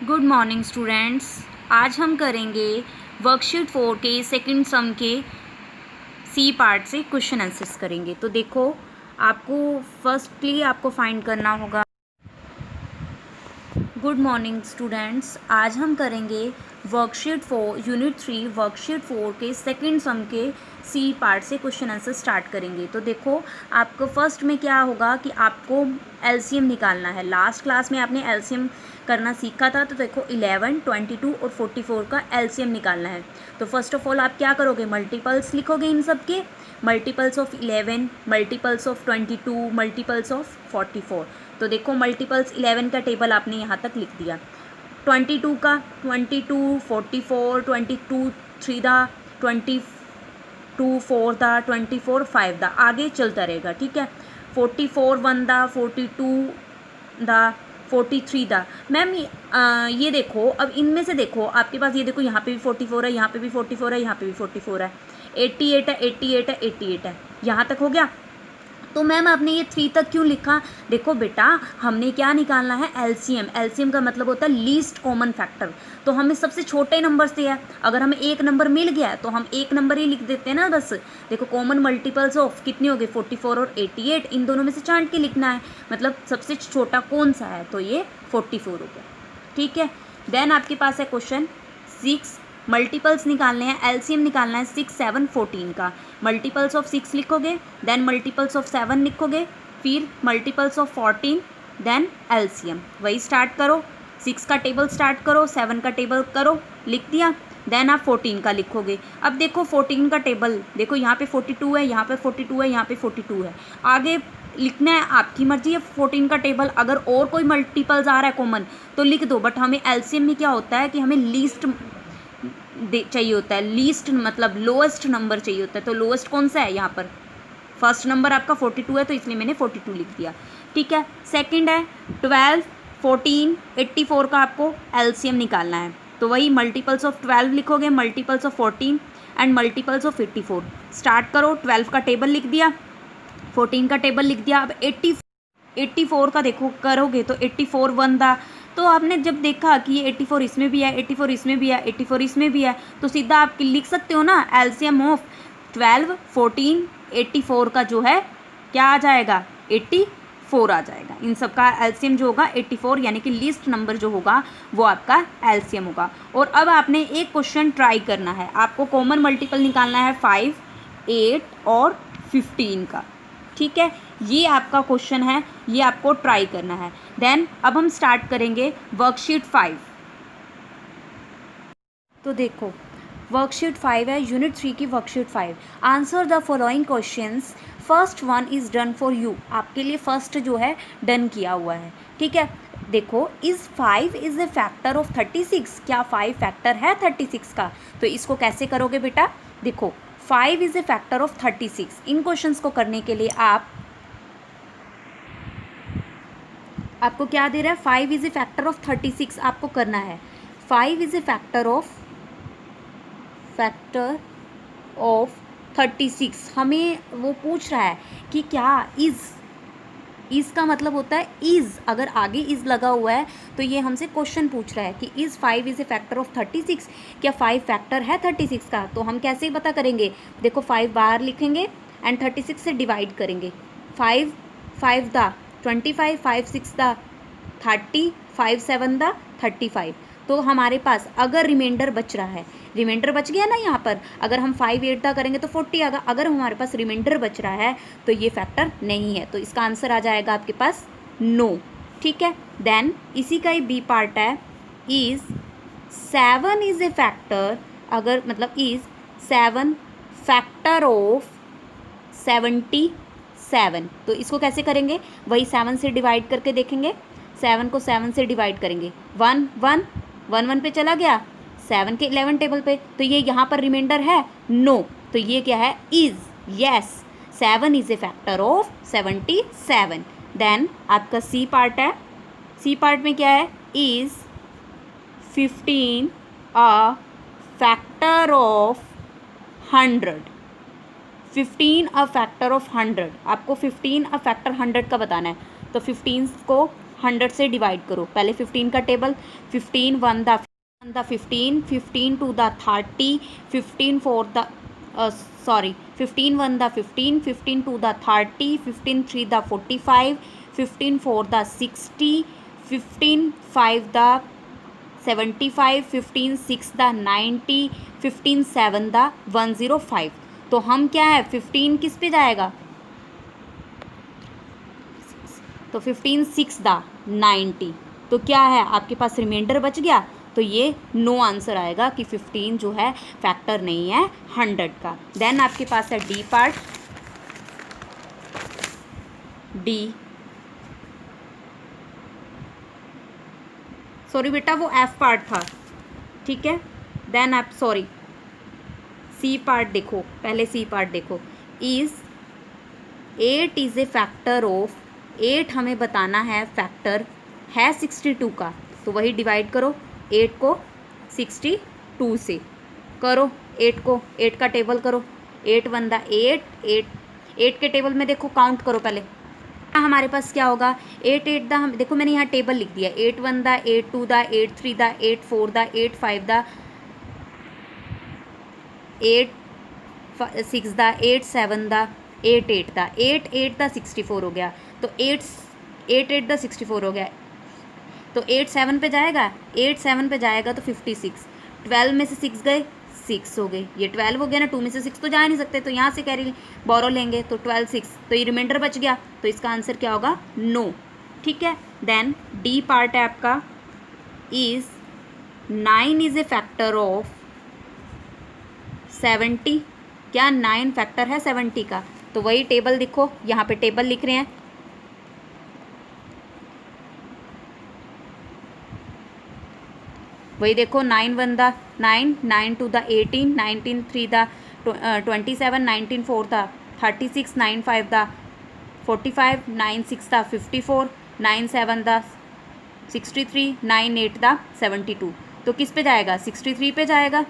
Good morning students. आज हम करेंगे वर्कशीट 4 के सेकंड सम के सी पार्ट से क्वेश्चन आंसर्स करेंगे। तो देखो, आपको फर्स्टली आपको फाइंड करना होगा। गुड मॉर्निंग स्टूडेंट्स, आज हम करेंगे वर्कशीट 4 यूनिट 3 वर्कशीट 4 के सेकंड सम के सी पार्ट से क्वेश्चन आंसर स्टार्ट करेंगे। तो देखो, आपको फर्स्ट में क्या होगा कि आपको एलसीएम निकालना है। लास्ट क्लास में आपने एलसीएम करना सीखा था। तो देखो 11, 22 और 44 का एलसीएम निकालना है। तो फर्स्ट ऑफ ऑल आप क्या करोगे, मल्टीपल्स लिखोगे इन सब के, multiples of 11, multiples of 22, multiples of 44। तो देखो मल्टीपल्स 11 का टेबल आपने यहाँ तक लिख दिया। 22 का 22, 44, 22 3 दा, 22 4 दा, 24 5 दा, आगे चलता रहेगा। ठीक है, 44 1 दा, 42 दा, 43 दा। मैम ये देखो, अब इनमें से देखो आपके पास, ये देखो यहाँ पे भी 44 है, यहाँ पे भी 44 है, यहाँ पे भी 44 है, 88 है, 88 है, 88 है। यहाँ तक हो गया। तो मैम आपने ये 3 तक क्यों लिखा? देखो बेटा, हमने क्या निकालना है, एलसीएम। एलसीएम का मतलब होता है लीस्ट कॉमन फैक्टर। तो हमें सबसे छोटे नंबर से है, अगर हमें एक नंबर मिल गया तो हम एक नंबर ही लिख देते हैं ना बस। देखो कॉमन मल्टीपल्स ऑफ कितने हो गए, 44 और 88, इन दोनों में से छांट के लिखना है। मतलब सबसे छोटा कौन सा है, तो ये 44 हो गया। ठीक है, देन आपके पास है क्वेश्चन 6। मल्टीपल्स निकालने हैं, एलसीएम निकालना है 6, 7, 14 का। मल्टीपल्स ऑफ 6 लिखोगे, देन मल्टीपल्स ऑफ 7 लिखोगे, फिर मल्टीपल्स ऑफ 14, देन एलसीएम। वही स्टार्ट करो, 6 का टेबल स्टार्ट करो, 7 का टेबल करो, लिख दिया। देन आप 14 का लिखोगे। अब देखो 14 का टेबल, देखो यहाँ पे 42 है, यहाँ पे 42 है, यहाँ पे 42 है। आगे लिखना है आपकी मर्जी है 14 का टेबल। अगर और कोई मल्टीपल्स आ रहा है कॉमन तो लिख दो, बट हमें एलसीएम में क्या होता है कि हमें लीस्ट चाहिए होता है। लीस्ट मतलब लोएस्ट नंबर चाहिए होता है। तो लोएस्ट कौन सा है यहाँ पर, फर्स्ट नंबर आपका 42 है, तो इसलिए मैंने 42 लिख दिया। ठीक है, सेकंड है 12, 14, 84 का आपको एलसीएम निकालना है। तो वही मल्टीपल्स ऑफ 12 लिखोगे, multiples of 14 and multiples of 84। Start करो, 12 का टेबल लिख दिया, 14 का टेबल लिख दिया। अब 84 का देखो करोगे तो 84 1 दा। तो आपने जब देखा कि ये 84 इसमें भी है, 84 इसमें भी है, 84 इसमें भी है, तो सीधा आप लिख सकते हो ना एलसीएम ऑफ 12, 14, 84 का जो है क्या आ जाएगा, 84 आ जाएगा। इन सब का एलसीएम जो होगा 84, यानी कि लीस्ट नंबर जो होगा वो आपका एलसीएम होगा। और अब आपने एक क्वेश्चन ट्राई करना है, आपको कॉमन मल्टीपल निकालना है 5, 8 और 15 का। ठीक है, ये आपका क्वेश्चन है, ये आपको ट्राई करना है। देन अब हम स्टार्ट करेंगे वर्कशीट 5। तो देखो वर्कशीट 5 है, यूनिट 3 की worksheet 5। Answer the following questions, first one is done for you. आपके लिए फर्स्ट जो है डन किया हुआ है। ठीक है, देखो is 5 is a factor of 36। क्या 5 फैक्टर है 36 का? तो इसको कैसे करोगे बेटा, देखो 5 is a factor of 36। In questions को करने के लिए आपको क्या दे रहा है, 5 इज़ ए फैक्टर ऑफ 36 आपको करना है। 5 इज़ ए फैक्टर ऑफ 36। हमें वो पूछ रहा है कि क्या इज़ का मतलब होता है इज़, अगर आगे इज़ लगा हुआ है तो ये हमसे क्वेश्चन पूछ रहा है कि is 5 is a factor of 36। क्या 5 फैक्टर है 36 का? तो हम कैसे पता करेंगे, देखो 5 बाहर लिखेंगे एंड 36 से डिवाइड करेंगे। 5 5 दा 25, 5 6 दा 30, 5 7 दा 35। तो हमारे पास अगर रिमाइंडर बच रहा है, रिमाइंडर बच गया ना यहाँ पर, अगर हम 5 8 दा करेंगे तो 40 आएगा। अगर हमारे पास रिमाइंडर बच रहा है तो ये फैक्टर नहीं है, तो इसका आंसर आ जाएगा आपके पास नो। ठीक है, देन इसी का ही बी पार्ट है, इज़ 7 इज़ ए फैक्टर, अगर मतलब इज़ 7 फैक्टर ऑफ 77। तो इसको कैसे करेंगे, वही 7 से डिवाइड करके देखेंगे। 7 को 7 से डिवाइड करेंगे, 1 1 1 1 पे चला गया, 7 के 11 टेबल पे, तो ये यहाँ पर रिमाइंडर है नो। तो ये क्या है, is, yes 7 is a factor of 77। देन आपका सी पार्ट है, सी पार्ट में क्या है, is 15 a factor of 100। 15 a factor of 100, आपको 15 अ फैक्टर 100 का बताना है। तो 15 को 100 से डिवाइड करो। पहले 15 का table, 15 1 the 15, 15 2 the 30, 15 4 the 15 1 the 15, 15 2 the 30, 15 3 the 45, 15 4 the 60, 15 5 the 75, 15 6 the 90, 15 7 the 105। तो हम क्या है 15 किस पे जाएगा, तो 15 6 द 90, तो क्या है आपके पास रिमाइंडर बच गया। तो ये नो आंसर आएगा कि 15 जो है फैक्टर नहीं है 100 का। देन आपके पास है डी पार्ट, डी सॉरी बेटा वो एफ पार्ट था, ठीक है। देन आप सी पार्ट देखो, पहले सी पार्ट देखो। 8 इज़ ए फैक्टर ऑफ, 8 हमें बताना है फैक्टर है 62 का, तो वही डिवाइड करो 8 को 62 से, करो 8 का टेबल करो। 8 1 दा 8 के टेबल में देखो काउंट करो पहले, हमारे पास क्या होगा 8 8 दा, हम देखो मैंने यहाँ टेबल लिख दिया, 8 1 दा 8 2 दा 8 3 दा 8 4 दा 8 5 दा 8 6 दा 8 7 दा 8 8 दा 8 8 दा 64 हो गया। तो 8 8 दा 64 हो गया, तो 8 7 पे जाएगा, 8 7 पे जाएगा तो 56, 12 में से 6 गए 6 हो गए, ये 12 हो गया ना, 2 में से 6 तो जा नहीं सकते, तो यहाँ से कैरी बोरो लेंगे, तो 12 6, तो ये रिमाइंडर बच गया, तो इसका आंसर क्या होगा नो, ठीक है। देन डी पार्ट है आपका, is 9 is a factor of 70, क्या 9 फैक्टर है 70 का, तो वही टेबल दिखो, यहाँ पे टेबल लिख रहे हैं, वही देखो 9 1 the 9, 9 2 the 18, 19 3 the 27, 19 4 the 36, 9 5 the 45, 9 6 the 54, 9 7 the 63, 9 8 the 72। तो किस पे जाएगा 63 पे जाएगा,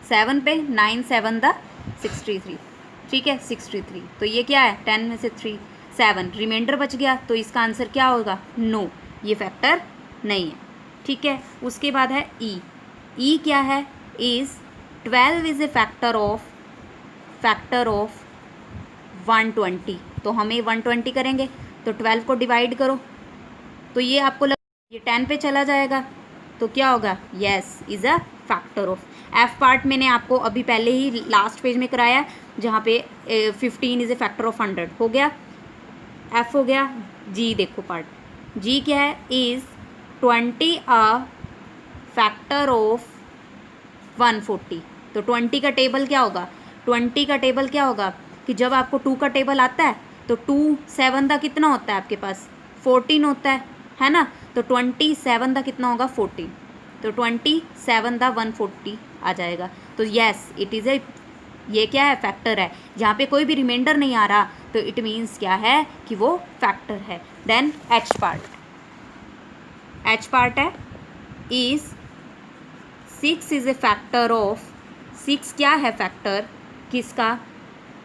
7 पे, 9 7 द 63, ठीक है 63। तो ये क्या है 10 में से 3 7, रिमाइंडर बच गया, तो इसका आंसर क्या होगा नो, ये फैक्टर नहीं है, ठीक है। उसके बाद है ई क्या है, is 12 is a factor of 120, तो हमें 120 करेंगे, तो 12 को डिवाइड करो, तो ये आपको ये 10 पे चला जाएगा, तो क्या होगा yes is a factor of. F part मैंने आपको अभी पहले ही लास्ट पेज में कराया, जहाँ पे 15 इज़ ए फैक्टर ऑफ 100 हो गया, एफ हो गया। जी देखो पार्ट, जी क्या है, इज़ 20 अ फैक्टर ऑफ 140, तो 20 का टेबल क्या होगा, 20 का टेबल क्या होगा कि जब आपको 2 का टेबल आता है तो 2 7 दा कितना होता है आपके पास 14 होता है ना, तो 27 दा कितना होगा 14, तो 27 दा 140 आ जाएगा। तो यस इट इज़ ए, ये क्या है फैक्टर है, जहाँ पे कोई भी रिमाइंडर नहीं आ रहा, तो इट मीन्स क्या है कि वो फैक्टर है। देन एच पार्ट है, is 6 is a factor of, 6 क्या है फैक्टर किसका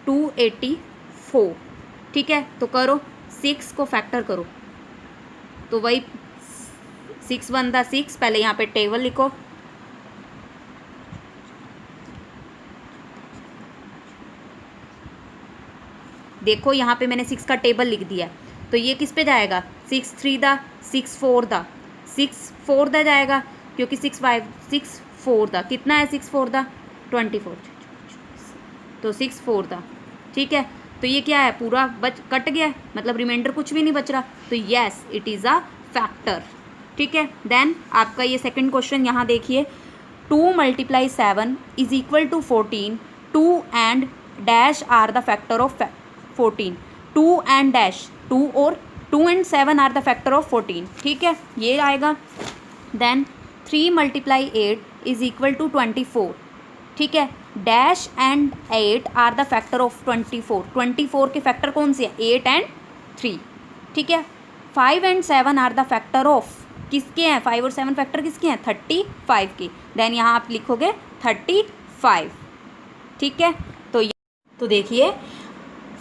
284, ठीक है। तो करो 6 को फैक्टर करो, तो वही 6 1 दा 6, पहले यहाँ पे टेबल लिखो, देखो यहाँ पे मैंने 6 का टेबल लिख दिया, तो ये किस पे जाएगा 6 3 दा 6 4 दा 6 4 दा जाएगा, क्योंकि 6 5 6 4 दा कितना है 6 4 दा 24, तो 6 4 दा, ठीक है। तो ये क्या है पूरा कट गया, मतलब रिमाइंडर कुछ भी नहीं बच रहा, तो yes it is a factor, ठीक है। देन आपका ये सेकंड क्वेश्चन यहाँ देखिए, 2 × 7 is equal to 14, 2 and dash are the factor of 14, 2 and dash 2 और 2 and 7 are the factor of 14, ठीक है ये आएगा। देन 3 × 8 इज इक्वल टू 24, ठीक है, dash and 8 are the factor of 24, 24 के फैक्टर कौन से हैं 8 एंड 3, ठीक है। 5 and 7 are the factor of, किसके हैं 5 और 7 फैक्टर किसके हैं 35 के, देन यहाँ आप लिखोगे 35, ठीक है। तो देखिए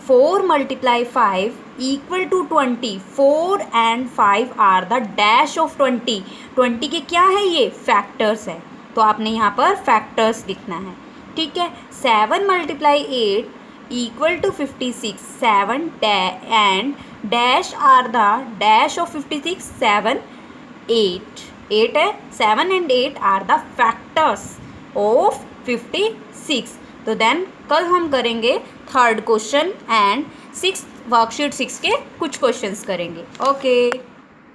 4 multiply 5 equal to 20, 4 and 5 are the dash of 20, 20 के क्या है ये फैक्टर्स है, तो आपने यहाँ पर फैक्टर्स लिखना है, ठीक है। 7 multiply 8 equal to 56, 7 and dash are the dash of 56, 7 8 है, 7 and 8 are the factors of 56। तो देन कल हम करेंगे थर्ड क्वेश्चन एंड 6 वर्कशीट 6 के कुछ क्वेश्चंस करेंगे। ओके।